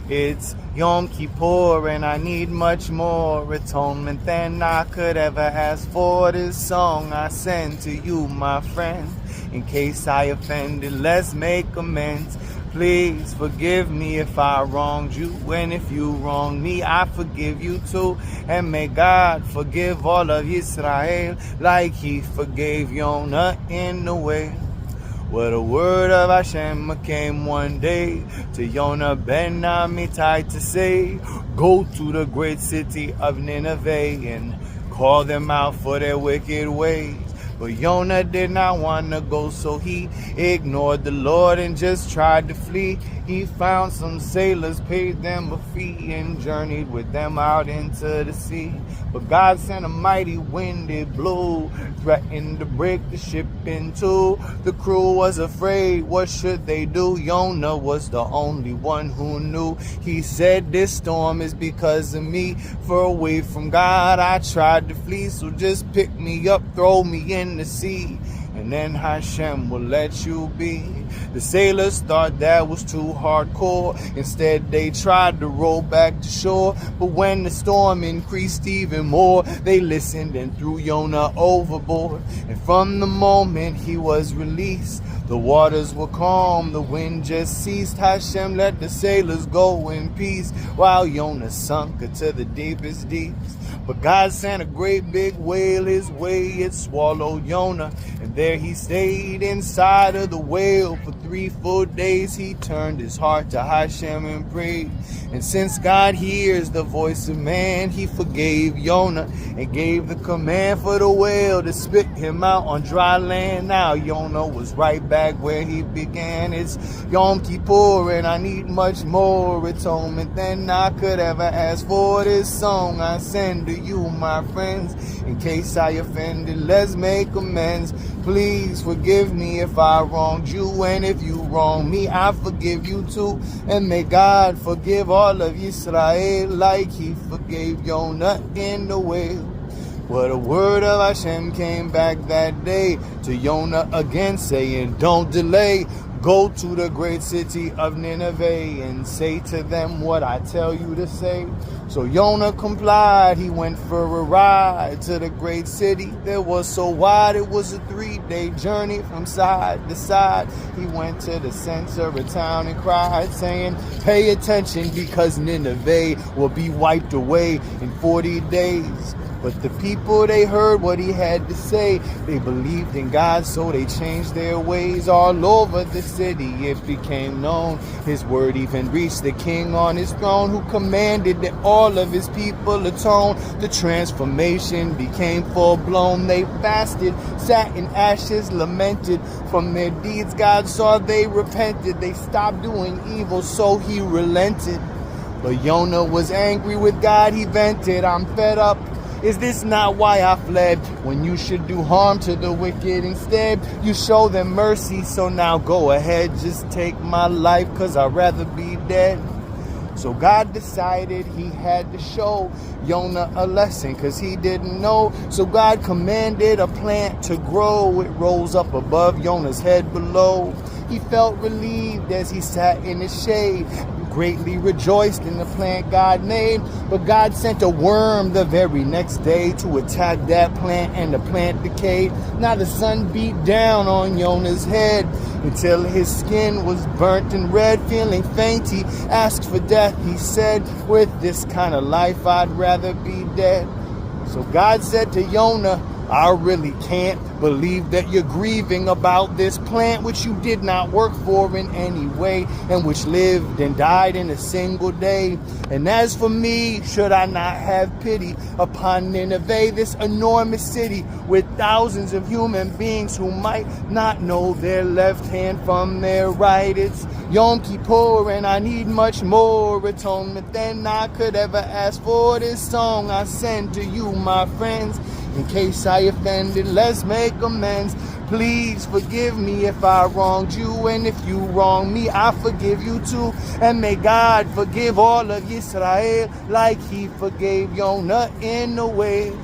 It's Yom Kippur and I need much more atonement than I could ever ask for. This song I send to you, my friend. In case I offended, let's make amends. Please forgive me if I wronged you, and if you wronged me, I forgive you too. And may God forgive all of Israel like he forgave Jonah in the whale. Well, the word of Hashem came one day to Jonah ben Amittai to say, go to the great city of Nineveh and call them out for their wicked ways. But Jonah did not want to go, so he ignored the Lord and just tried to flee. He found some sailors, paid them a fee, and journeyed with them out into the sea. But God sent a mighty wind, it blew, threatened to break the ship in two. The crew was afraid, what should they do? Jonah was the only one who knew. He said, this storm is because of me. For away from God I tried to flee, so just pick me up, throw me in the sea, and then Hashem will let you be. The sailors thought that was too hardcore. Instead they tried to row back to shore. But when the storm increased even more, they listened and threw Jonah overboard. And from the moment he was released, the waters were calm, the wind just ceased. Hashem let the sailors go in peace, while Jonah sunk into the deepest deeps. But God sent a great big whale his way, it swallowed Jonah, and there he stayed inside of the whale for 3 full days. He turned his heart to Hashem and prayed. And since God hears the voice of man, he forgave Jonah and gave the command for the whale to spit him out on dry land. Now Jonah was right back where he began. It's Yom Kippur and I need much more atonement than I could ever ask for. This song I send to you, my friends. In case I offended, let's make amends. Please forgive me if I wronged you, and if you wrong me, I forgive you too. And may God forgive all of Israel like he forgave Jonah in the whale. Well, the word of Hashem came back that day to Jonah again, saying, don't delay. Go to the great city of Nineveh and say to them what I tell you to say. So Jonah complied. He went for a ride to the great city. That was so wide, it was a 3-day journey from side to side. He went to the center of town and cried, saying, pay attention, because Nineveh will be wiped away in 40 days. But the people, they heard what he had to say. They believed in God, so they changed their ways. All over the city it became known. His word even reached the king on his throne, who commanded that all of his people atone. The transformation became full-blown. They fasted, sat in ashes, lamented. From their deeds God saw they repented. They stopped doing evil, so he relented. But Jonah was angry with God. He vented, I'm fed up. Is this not why I fled? When you should do harm to the wicked instead, you show them mercy. So now go ahead, just take my life, 'cause I'd rather be dead. So God decided he had to show Jonah a lesson, 'cause he didn't know. So God commanded a plant to grow. It rose up above Jonah's head below. He felt relieved as he sat in the shade, greatly rejoiced in the plant God made. But God sent a worm the very next day to attack that plant, and the plant decayed. Now the sun beat down on Jonah's head until his skin was burnt and red. Feeling faint, he asked for death. He said, with this kind of life, I'd rather be dead. So God said to Jonah, I really can't believe that you're grieving about this plant which you did not work for in any way, and which lived and died in a single day. And as for me, should I not have pity upon Nineveh, this enormous city with thousands of human beings who might not know their left hand from their right? It's Yom Kippur and I need much more atonement than I could ever ask for. This song I send to you, my friends. In case I offended, let's make amends. Please forgive me if I wronged you, and if you wrong me, I forgive you too. And may God forgive all of Israel like he forgave Jonah in the whale.